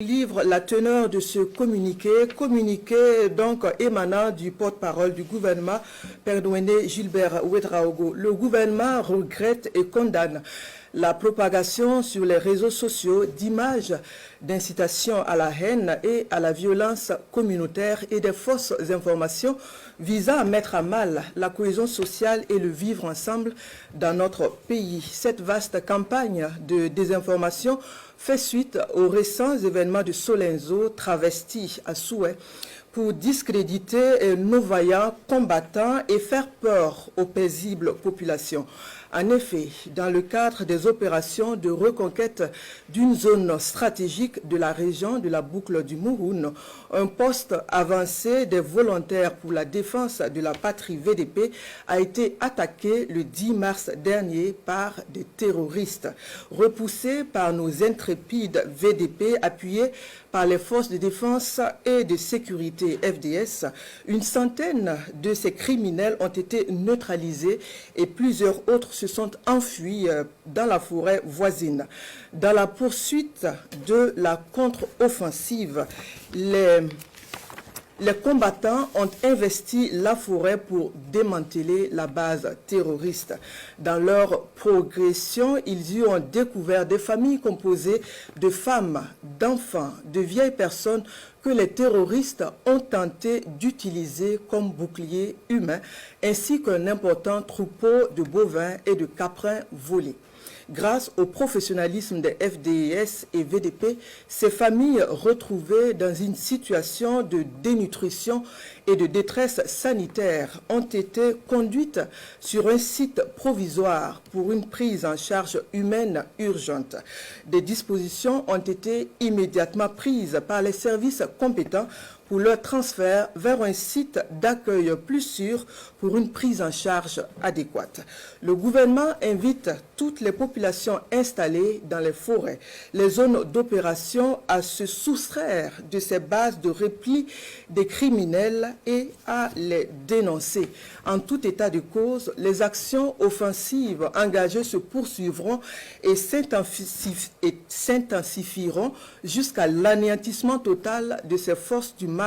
Livre la teneur de ce communiqué donc émanant du porte-parole du gouvernement, Père Douendé Gilbert Ouedraogo. Le gouvernement regrette et condamne la propagation sur les réseaux sociaux d'images d'incitation à la haine et à la violence communautaire et des fausses informations visant à mettre à mal la cohésion sociale et le vivre ensemble dans notre pays. Cette vaste campagne de désinformation fait suite aux récents événements de Solenzo travestis à souhait pour discréditer nos vaillants combattants et faire peur aux paisibles populations. En effet, dans le cadre des opérations de reconquête d'une zone stratégique de la région de la boucle du Mouroun, un poste avancé des volontaires pour la défense de la patrie VDP a été attaqué le 10 mars dernier par des terroristes. Repoussés par nos intrépides VDP appuyés par les forces de défense et de sécurité FDS, une centaine de ces criminels ont été neutralisés et plusieurs autres se sont enfuis dans la forêt voisine. Dans la poursuite de la contre-offensive, les combattants ont investi la forêt pour démanteler la base terroriste. Dans leur progression, ils y ont découvert des familles composées de femmes, d'enfants, de vieilles personnes que les terroristes ont tenté d'utiliser comme bouclier humain, ainsi qu'un important troupeau de bovins et de caprins volés. Grâce au professionnalisme des FDS et VDP, ces familles retrouvées dans une situation de dénutrition et de détresse sanitaire ont été conduites sur un site provisoire pour une prise en charge humaine urgente. Des dispositions ont été immédiatement prises par les services compétents pour leur transfert vers un site d'accueil plus sûr pour une prise en charge adéquate. Le gouvernement invite toutes les populations installées dans les forêts, les zones d'opération à se soustraire de ces bases de repli des criminels et à les dénoncer. En tout état de cause, les actions offensives engagées se poursuivront et s'intensifieront jusqu'à l'anéantissement total de ces forces du mal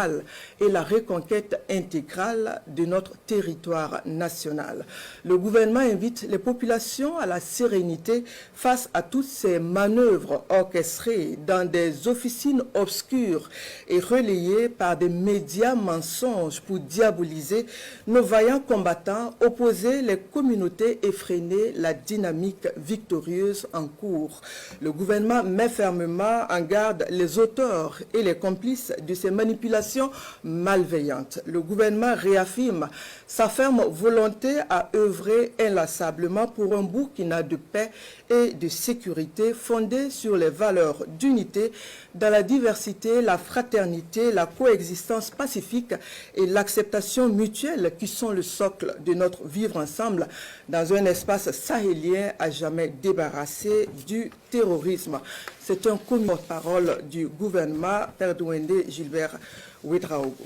et la reconquête intégrale de notre territoire national. Le gouvernement invite les populations à la sérénité face à toutes ces manœuvres orchestrées dans des officines obscures et relayées par des médias mensonges pour diaboliser nos vaillants combattants, opposer les communautés et freiner la dynamique victorieuse en cours. Le gouvernement met fermement en garde les auteurs et les complices de ces manipulations malveillantes. Le gouvernement réaffirme sa ferme volonté à œuvrer inlassablement pour un Burkina de paix et de sécurité fondé sur les valeurs d'unité dans la diversité, la fraternité, la coexistence pacifique et l'acceptation mutuelle qui sont le socle de notre vivre ensemble dans un espace sahélien à jamais débarrassé du terrorisme. C'est un porte-parole du gouvernement, Père Douendé Gilbert Ouedraogo.